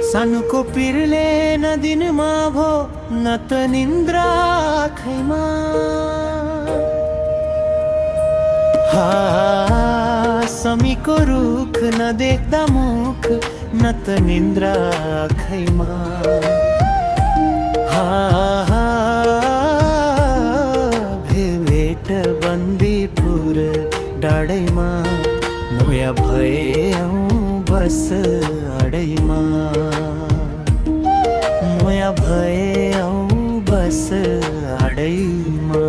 सानुको पिरले नदिनमा भो न त निन्द्रा आँखैमा। समीको रुख नदेख्दा मुख न त निन्द्रा आँखैमा। भेट बन्दीपुर डाँडैमा मोया भएँ बस अडैमा। मोया भएँ बस अडैमा।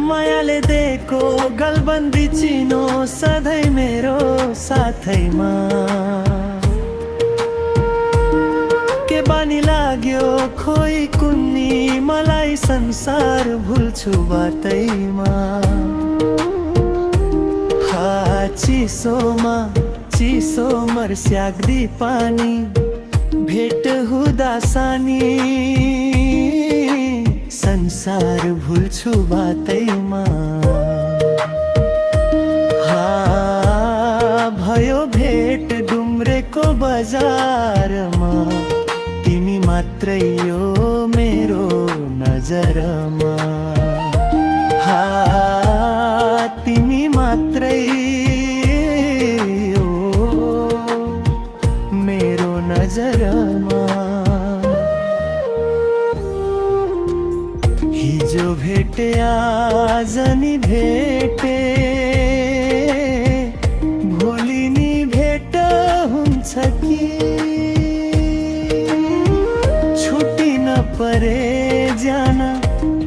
मायाले दिएको गलबन्दी चिनो सधैँ मेरो साथैमा। के बानी लाग्यो खोइ कुन्नी मलाई संसार भुल्छु बाटैमा। चिसोमा चिसो मर्स्याग्दी पानी भेट हुँदा सानी संसार भुल्छु बाटैमा। भयो भेट डुम्रेको बजारमा तिमी मात्रै यो मेरो नजरमा। तिमी मात्रै यो मेरो नजरमा। हिजो भेटे आज नि भेटे भोलि नि भेट हुन्छ कि। छुट्टी नपरे जान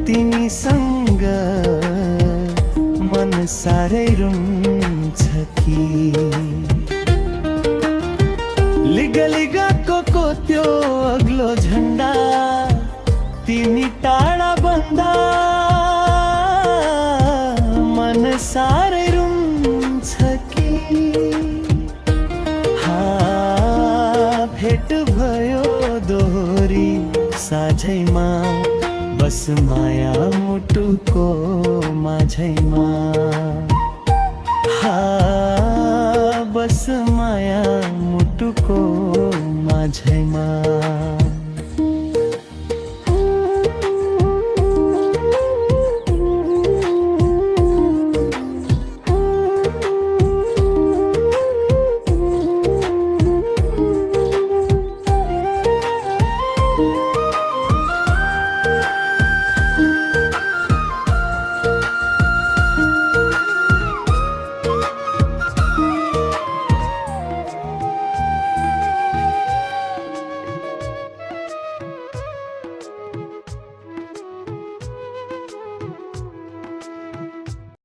तिमीसँग मन साह्रै रुन्छ कि। लिगलिगको त्यो अग्लो झन्डा तिमी टाढा बन्दा मन साह्रै रुन्छ कि। भेट भयो दोहोरी साझैमा बस माया मुटुको माझैमा। बस माया मुटुको माझैमा।